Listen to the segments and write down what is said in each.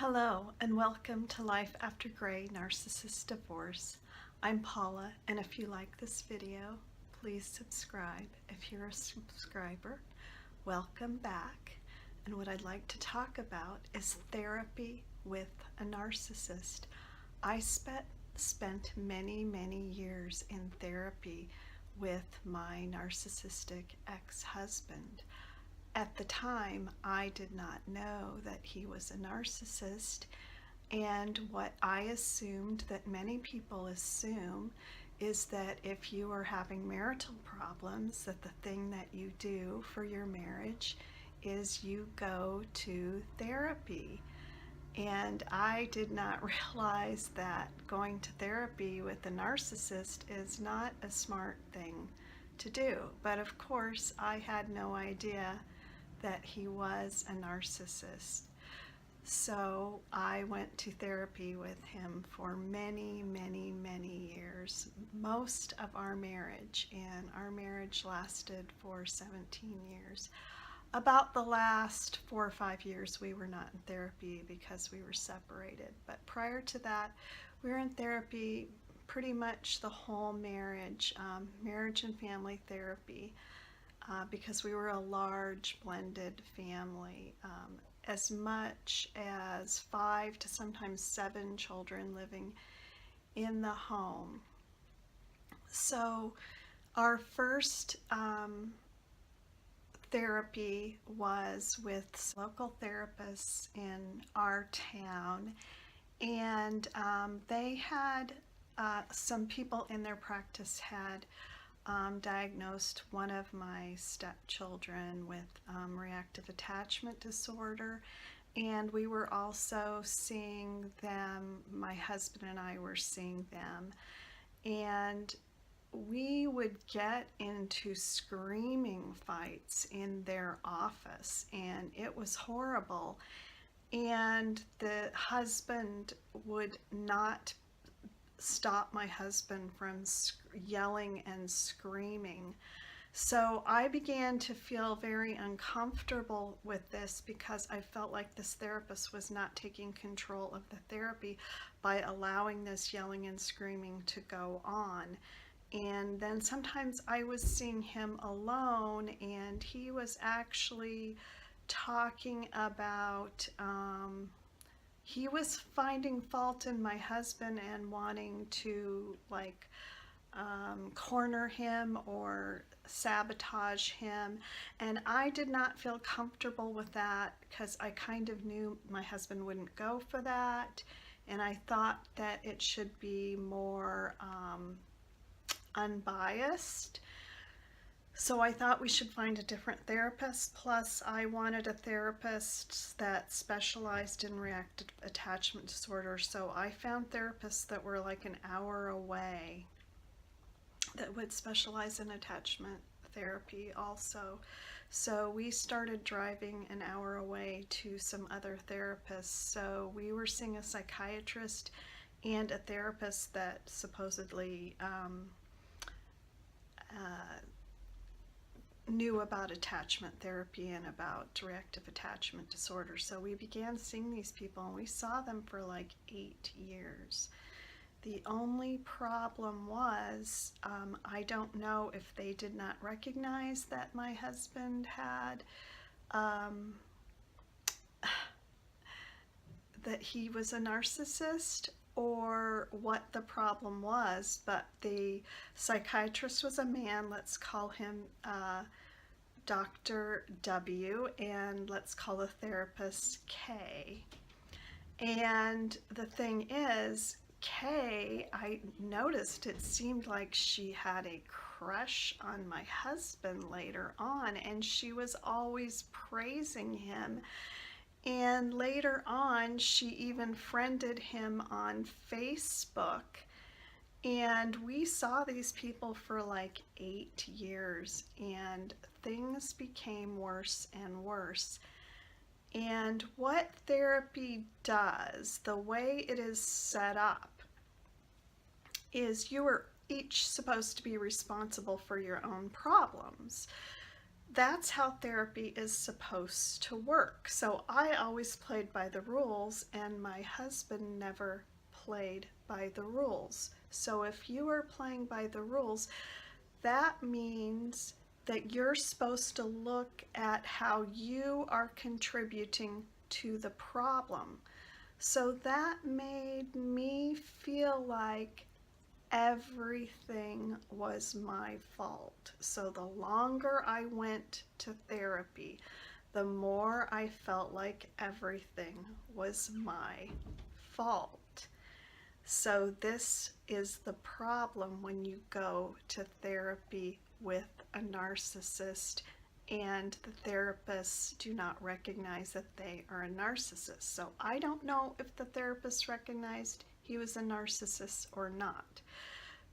Hello and welcome to Life After Gray Narcissist Divorce. I'm Paula, and if you like this video, please subscribe. If you're a subscriber, welcome back. And what I'd like to talk about is therapy with a narcissist. I spent many years in therapy with my narcissistic ex-husband. At the time, I did not know that he was a narcissist, and what I assumed that many people assume is that if you are having marital problems, that the thing that you do for your marriage is you go to therapy. And I did not realize that going to therapy with a narcissist is not a smart thing to do. But of course, I had no idea that he was a narcissist. So I went to therapy with him for many years, most of our marriage, and our marriage lasted for 17 years. About the last 4 or 5 years we were not in therapy because we were separated, but prior to that we were in therapy pretty much the whole marriage, marriage and family therapy. Because we were a large blended family, as much as 5 to sometimes 7 children living in the home. So our first therapy was with local therapists in our town, and they had some people in their practice had diagnosed one of my stepchildren with reactive attachment disorder, and we were also seeing them, my husband and I were seeing them, and we would get into screaming fights in their office, and it was horrible. And the husband would not stop my husband from yelling and screaming. So I began to feel very uncomfortable with this because I felt like this therapist was not taking control of the therapy by allowing this yelling and screaming to go on. And then sometimes I was seeing him alone, and he was actually talking about he was finding fault in my husband and wanting to corner him or sabotage him, and I did not feel comfortable with that because I kind of knew my husband wouldn't go for that, and I thought that it should be more unbiased. So I thought we should find a different therapist. Plus, I wanted a therapist that specialized in reactive attachment disorder. So I found therapists that were like an hour away that would specialize in attachment therapy also. So we started driving an hour away to some other therapists. So we were seeing a psychiatrist and a therapist that supposedly knew about attachment therapy and about reactive attachment disorder. So we began seeing these people, and we saw them for like 8 years. The only problem was, I don't know if they did not recognize that my husband had that he was a narcissist, or what the problem was, but the psychiatrist was a man. Let's call him Dr. W, and let's call the therapist K. And the thing is, K, I noticed it seemed like she had a crush on my husband later on, and she was always praising him. And later on, she even friended him on Facebook. And we saw these people for like 8 years, and things became worse and worse. And what therapy does, the way it is set up, is you are each supposed to be responsible for your own problems. that's how therapy is supposed to work. So I always played by the rules, and my husband never played by the rules. So if you are playing by the rules, that means that you're supposed to look at how you are contributing to the problem. So that made me feel like everything was my fault. So the longer I went to therapy, the more I felt like everything was my fault. So this is the problem when you go to therapy with a narcissist and the therapists do not recognize that they are a narcissist. So I don't know if the therapist recognized he was a narcissist or not.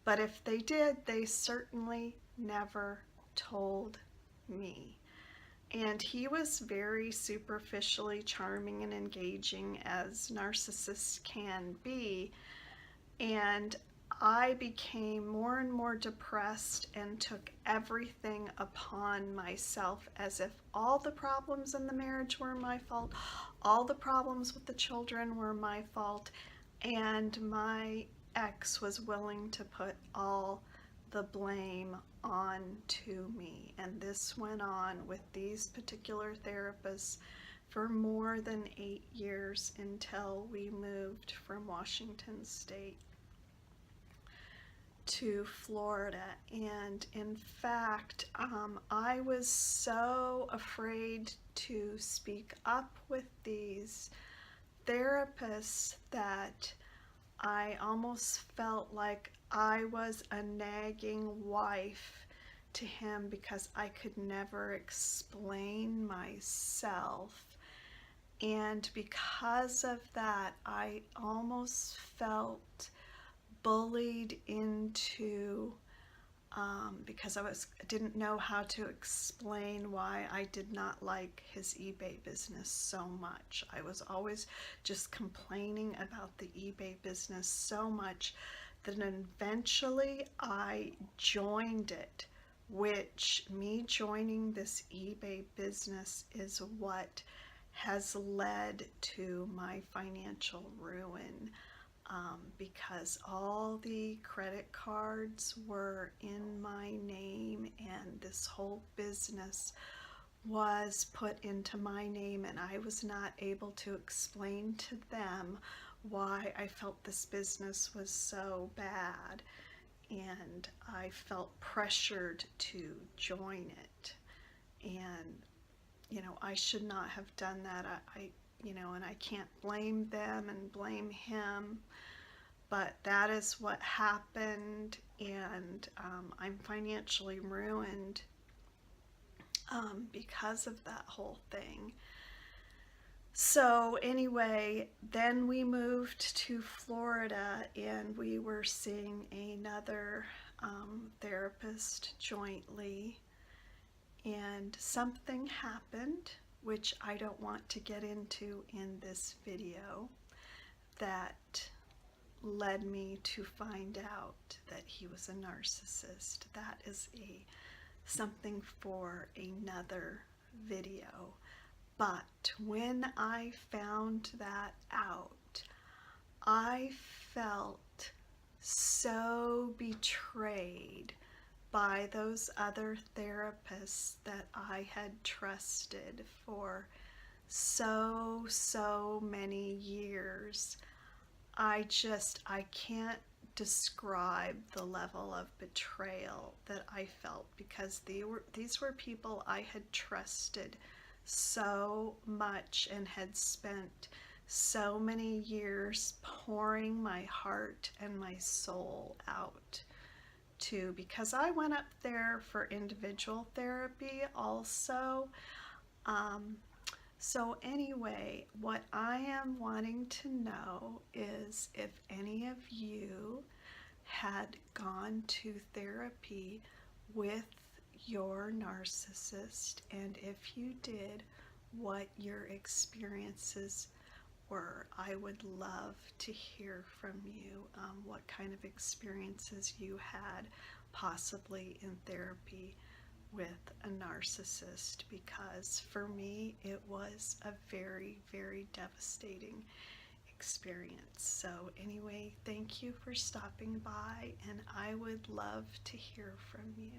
But if they did, they certainly never told me. And he was very superficially charming and engaging, as narcissists can be. And I became more and more depressed and took everything upon myself, as if all the problems in the marriage were my fault, all the problems with the children were my fault, and my ex was willing to put all the blame on to me. And this went on with these particular therapists for more than 8 years until we moved from Washington State to Florida. And in fact, I was so afraid to speak up with these therapists that I almost felt like I was a nagging wife to him because I could never explain myself. And because of that, I almost felt bullied into, because I didn't know how to explain why I did not like his eBay business so much. I was always just complaining about the eBay business so much that eventually I joined it, which me joining this eBay business is what has led to my financial ruin. Because all the credit cards were in my name and this whole business was put into my name, and I was not able to explain to them why I felt this business was so bad, and I felt pressured to join it. And I should not have done that. And I can't blame them and blame him, but that is what happened. And I'm financially ruined because of that whole thing. So anyway, then we moved to Florida, and we were seeing another therapist jointly, and something happened, which I don't want to get into in this video, that led me to find out that he was a narcissist. That is something for another video. But when I found that out, I felt so betrayed by those other therapists that I had trusted for so many years. I can't describe the level of betrayal that I felt, because these were people I had trusted so much and had spent so many years pouring my heart and my soul out to, because I went up there for individual therapy also. So anyway, what I am wanting to know is if any of you had gone to therapy with your narcissist, and if you did, what your experiences were. I would love to hear from you, what kind of experiences you had possibly in therapy with a narcissist, because for me it was a very, very devastating experience. So anyway, thank you for stopping by, and I would love to hear from you.